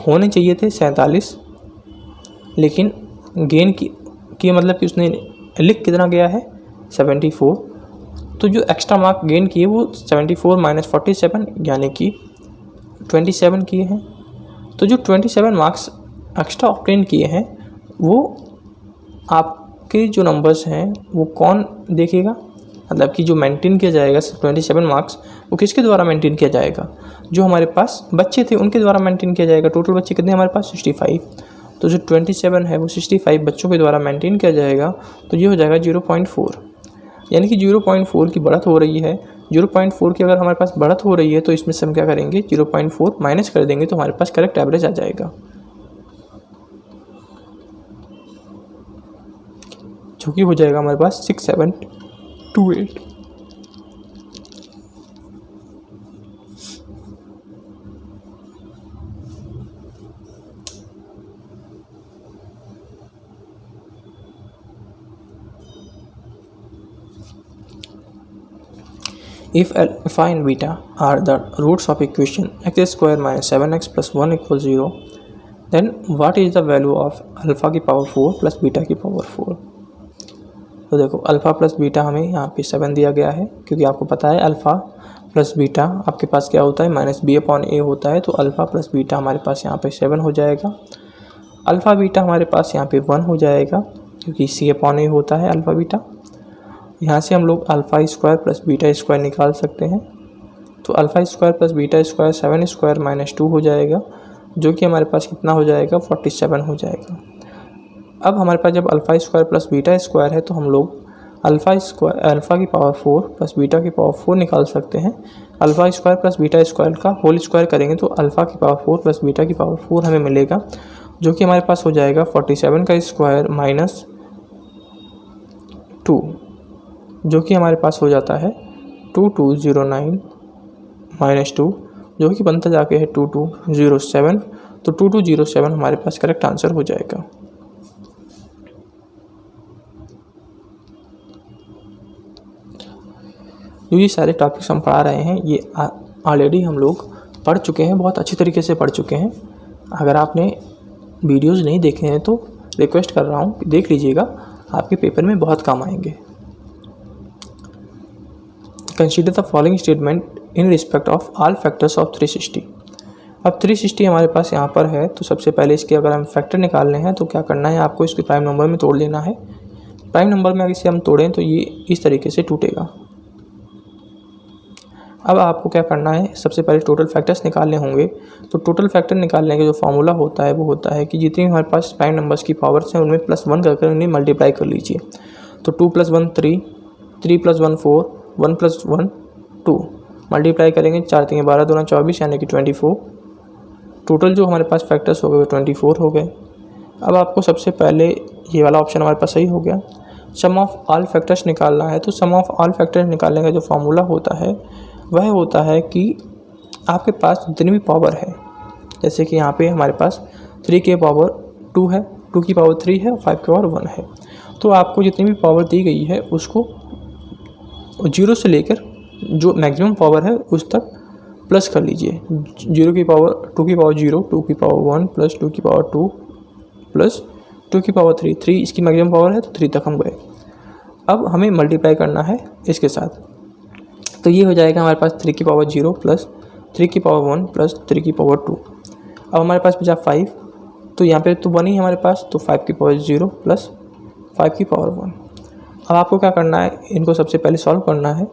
होने चाहिए थे 47, लेकिन गेन की मतलब कि उसने लिख कितना गया है 74। तो जो एक्स्ट्रा मार्क गेन किए वो 74 - 47 यानी कि 27 किए हैं। तो जो 27 मार्क्स एक्स्ट्रा ऑब्टेन किए हैं वो आपके जो नंबर्स हैं वो कौन देखेगा, मतलब कि जो मेंटेन किया जाएगा 27 मार्क्स वो किसके द्वारा मेंटेन किया जाएगा, जो हमारे पास बच्चे थे उनके द्वारा मेंटेन किया जाएगा। टोटल बच्चे कितने हमारे पास 65, तो जो 27 है वो 65 बच्चों के द्वारा मेंटेन किया जाएगा। तो ये हो जाएगा 0.4, यानी कि 0.4 की बढ़त हो रही है। 0.4 की अगर हमारे पास बढ़त हो रही है तो इसमें से हम क्या करेंगे 0.4 माइनस कर देंगे, तो हमारे पास करेक्ट एवरेज आ जाएगा, जो कि हो जाएगा हमारे पास 6728। If alpha and beta are the roots of equation x square minus 7x plus 1 equals 0, then what is the value of alpha की पावर 4 प्लस बीटा की पावर 4। तो देखो अल्फ़ा प्लस बीटा हमें यहाँ पे 7 दिया गया है, क्योंकि आपको पता है अल्फ़ा प्लस बीटा आपके पास क्या होता है, माइनस बी अपॉन ए होता है। तो अल्फ़ा प्लस बीटा हमारे पास यहाँ पे 7 हो जाएगा। अल्फ़ा बीटा हमारे पास यहाँ पे 1 हो जाएगा, क्योंकि सी अपॉन ए होता है अल्फ़ा बीटा। यहाँ से हम लोग alpha square plus beta square निकाल सकते हैं। तो alpha square plus beta square 7 square minus 2 हो जाएगा, जो कि हमारे पास कितना हो जाएगा, 47 हो जाएगा। अब हमारे पास जब alpha square plus beta square है तो हम लोग अल्फ़ा की पावर 4 प्लस बीटा की पावर 4 निकाल सकते हैं। Alpha square plus beta square का होल स्क्वायर करेंगे तो अल्फ़ा की पावर 4 प्लस बीटा की पावर 4 हमें मिलेगा, जो कि हमारे पास हो जाएगा 47 का स्क्वायर माइनस 2, जो कि हमारे पास हो जाता है 2209 माइनस 2, जो कि बनता जाके है 2207। तो 2207 हमारे पास करेक्ट आंसर हो जाएगा। जो ये सारे टॉपिक्स हम पढ़ा रहे हैं ये ऑलरेडी हम लोग पढ़ चुके हैं, बहुत अच्छी तरीके से पढ़ चुके हैं। अगर आपने वीडियोज़ नहीं देखे हैं तो रिक्वेस्ट कर रहा हूँ देख लीजिएगा, आपके पेपर में बहुत काम आएंगे। Consider the following statement in respect of all factors of 360। अब 360 हमारे पास यहाँ पर है, तो सबसे पहले इसके अगर हम फैक्टर निकालने हैं तो क्या करना है, आपको इसके प्राइम नंबर में तोड़ लेना है। प्राइम नंबर में अगर इसे हम तोड़ें तो ये इस तरीके से टूटेगा। अब आपको क्या करना है, सबसे पहले टोटल फैक्टर्स निकालने होंगे। तो टोटल फैक्टर निकालने का जो फॉर्मूला होता है वो होता है कि जितनी हमारे पास प्राइम नंबर्स की पावर्स हैं उनमें +1 करके उन्हें मल्टीप्लाई कर लीजिए। तो 2 + 1 3, 3 + 1 4, 1 + 1 2, मल्टीप्लाई करेंगे 4 3 12 2 24 यानी कि 24। टोटल जो हमारे पास फैक्टर्स हो गए वो 24 हो गए। अब आपको सबसे पहले ये वाला ऑप्शन हमारे पास सही हो गया। सम ऑफ ऑल फैक्टर्स निकालना है, तो सम ऑफ ऑल फैक्टर्स निकालने का जो फॉर्मूला होता है वह होता है कि आपके पास जितनी भी पावर है, जैसे कि यहाँ पे हमारे पास 3 की पावर 2 है, 2 की पावर 3 है, 5 की पावर 1 है। तो आपको जितनी भी पावर दी गई है उसको 0 से लेकर जो मैक्सिमम पावर है उस तक प्लस कर लीजिए। 0 की पावर 2 की पावर 0, 2 की पावर 1 प्लस 2 की पावर 2 प्लस 2 की पावर 3, 3 इसकी मैक्सिमम पावर है तो 3 तक हम गए। अब हमें मल्टीप्लाई करना है इसके साथ, तो ये हो जाएगा हमारे पास 3 की पावर 0 प्लस 3 की पावर 1 प्लस 3 की पावर 2। अब हमारे पास बचा 5, तो यहाँ पे तो 1 ही हमारे पास, तो 5 की पावर 0 प्लस 5 की पावर 1। अब आपको क्या करना है, इनको सबसे पहले सॉल्व करना है,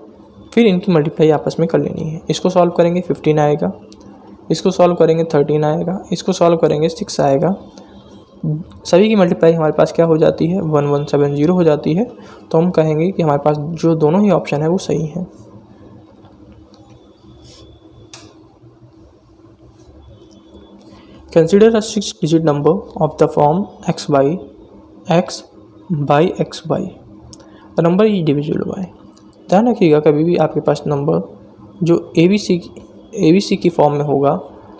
फिर इनकी मल्टीप्लाई आपस में कर लेनी है। इसको सॉल्व करेंगे 15 आएगा, इसको सॉल्व करेंगे 13 आएगा, इसको सॉल्व करेंगे 6 आएगा। सभी की मल्टीप्लाई हमारे पास क्या हो जाती है, 1170 हो जाती है। तो हम कहेंगे कि हमारे पास जो दोनों ही ऑप्शन है वो सही है। Consider a 6-digit number of the form x by x by x by the number is divisible by। ध्यान रखिएगा कभी भी आपके पास नंबर जो ABC की फॉर्म में होगा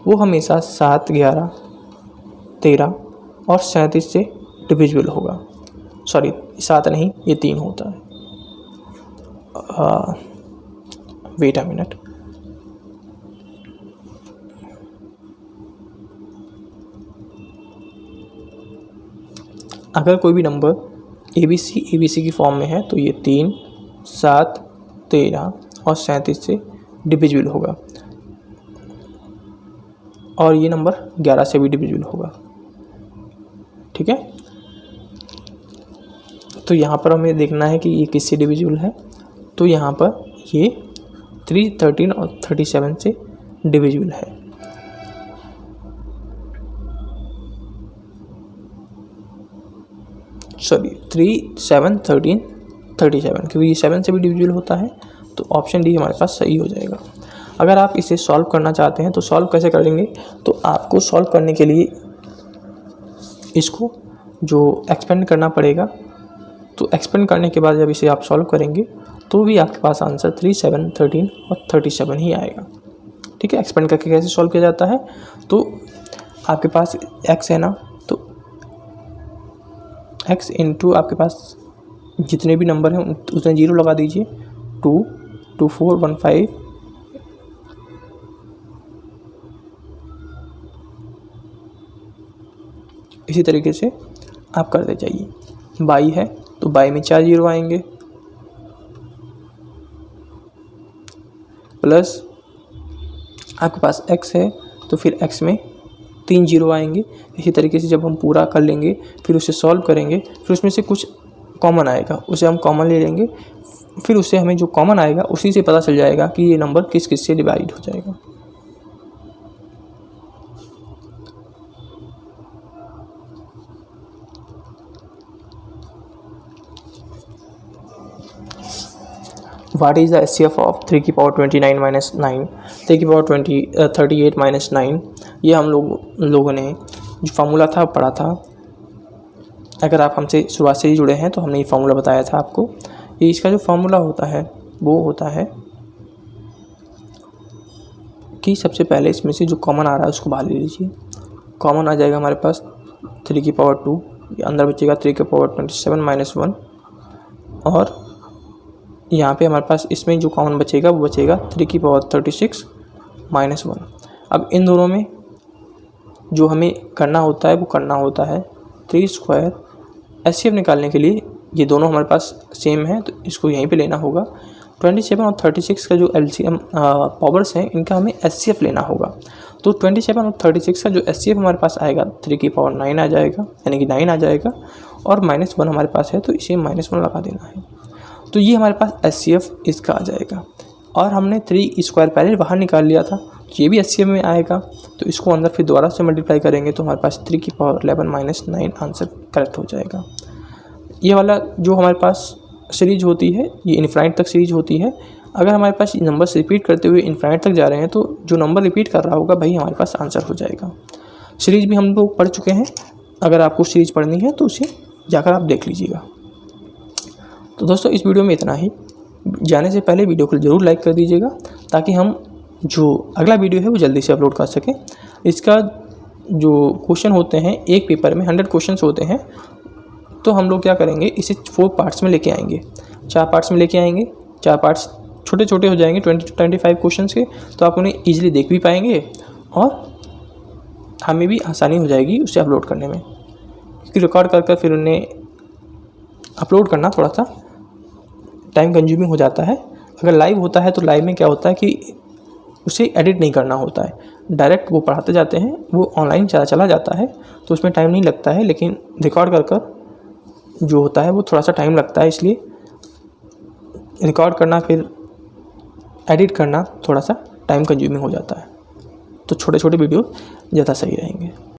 वो हमेशा 7, 11, 13 और 37 से डिविजिबल होगा। सॉरी 7 नहीं, ये 3 होता है। वेट अ मिनट, अगर कोई भी नंबर ABC की फॉर्म में है तो ये 3, 7, 13 और 37 से डिविजिबल होगा, और ये नंबर 11 से भी डिविजिबल होगा। ठीक है, तो यहाँ पर हमें देखना है कि ये किससे डिविजिबल है। तो यहाँ पर ये 3, 13 और 37 से डिविजिबल है। सॉरी 3, 7, 13, 37, क्योंकि ये 7 से भी डिविजिबल होता है। तो ऑप्शन डी हमारे पास सही हो जाएगा। अगर आप इसे सॉल्व करना चाहते हैं तो सॉल्व कैसे करेंगे, तो आपको सॉल्व करने के लिए इसको जो एक्सपेंड करना पड़ेगा। तो एक्सपेंड करने के बाद जब इसे आप सॉल्व करेंगे तो भी आपके पास आंसर 3, 7, 13 और 37 ही आएगा। ठीक है, एक्सपेंड करके कैसे सॉल्व किया जाता है, तो आपके पास x है ना, तो x इंटू आपके पास जितने भी नंबर हैं उसमें 0 लगा दीजिए। 2, 2415 इसी तरीके से आप करते जाइए। बाई है तो बाई में 4 जीरो आएंगे, प्लस आपके पास x है तो फिर x में 3 जीरो आएंगे। इसी तरीके से जब हम पूरा कर लेंगे फिर उसे सॉल्व करेंगे, फिर उसमें से कुछ कॉमन आएगा, उसे हम कॉमन ले लेंगे, फिर उससे हमें जो कॉमन आएगा उसी से पता चल जाएगा कि ये नंबर किस किस से डिवाइड हो जाएगा। What is the HCF of 3 की पावर 29 माइनस 9, 3 की पावर 38 माइनस 9। ये हम लोगों ने जो फार्मूला था पढ़ा था। अगर आप हमसे शुरुआत से ही जुड़े हैं तो हमने ये फार्मूला बताया था आपको। ये इसका जो फार्मूला होता है वो होता है कि सबसे पहले इसमें से जो कॉमन आ रहा है उसको बाहर ले लीजिए। कॉमन आ जाएगा हमारे पास 3 की पावर 2, अंदर बचेगा 3 की पावर 27 माइनस 1, और यहाँ पे हमारे पास इसमें जो कॉमन बचेगा वो बचेगा 3 की पावर 36 माइनस 1। अब इन दोनों में जो हमें करना होता है वो करना होता है 3 स्क्वायर। HCF निकालने के लिए ये दोनों हमारे पास सेम है तो इसको यहीं पे लेना होगा। 27 और 36 का जो LCM पावर्स हैं इनका हमें HCF लेना होगा। तो 27 और 36 का जो HCF हमारे पास आएगा 3 की पावर 9 आ जाएगा, यानी कि 9 आ जाएगा, और माइनस 1 हमारे पास है तो इसे माइनस 1 लगा देना है। तो ये हमारे पास HCF इसका आ जाएगा। और हमने 3 स्क्वायर पहले बाहर निकाल लिया था, ये भी HCF में आएगा, तो इसको अंदर फिर दोबारा से मल्टीप्लाई करेंगे तो हमारे पास 3 की पावर 11 माइनस 9 आंसर करेक्ट हो जाएगा। ये वाला जो हमारे पास सीरीज होती है ये इनफाइनाइट तक सीरीज होती है। अगर हमारे पास नंबर्स रिपीट करते हुए इनफाइनाइट तक जा रहे हैं तो जो नंबर रिपीट कर रहा होगा भाई हमारे पास आंसर हो जाएगा। सीरीज भी हम लोग पढ़ चुके हैं, अगर आपको सीरीज पढ़नी है तो उसे जाकर आप देख लीजिएगा। तो दोस्तों इस वीडियो में इतना ही। जाने से पहले वीडियो को ज़रूर लाइक कर दीजिएगा ताकि हम जो अगला वीडियो है वो जल्दी से अपलोड कर सकें। इसका जो क्वेश्चन होते हैं एक पेपर में 100 क्वेश्चंस होते हैं, तो हम लोग क्या करेंगे इसे 4 पार्ट्स में लेके आएंगे, 4 पार्ट्स में लेके आएंगे। 4 पार्ट्स छोटे छोटे हो जाएंगे 20 to 25 क्वेश्चन के, तो आप उन्हें ईजिली देख भी पाएंगे और हमें भी आसानी हो जाएगी उसे अपलोड करने में, क्योंकि रिकॉर्ड कर फिर उन्हें अपलोड करना थोड़ा सा टाइम कंज्यूमिंग हो जाता है। अगर लाइव होता है तो लाइव में क्या होता है कि उसे एडिट नहीं करना होता है, डायरेक्ट वो पढ़ाते जाते हैं, वो ऑनलाइन चला जाता है तो उसमें टाइम नहीं लगता है। लेकिन रिकॉर्ड कर जो होता है वो थोड़ा सा टाइम लगता है, इसलिए रिकॉर्ड करना फिर एडिट करना थोड़ा सा टाइम कंज्यूमिंग हो जाता है। तो छोटे छोटे वीडियो ज़्यादा सही रहेंगे।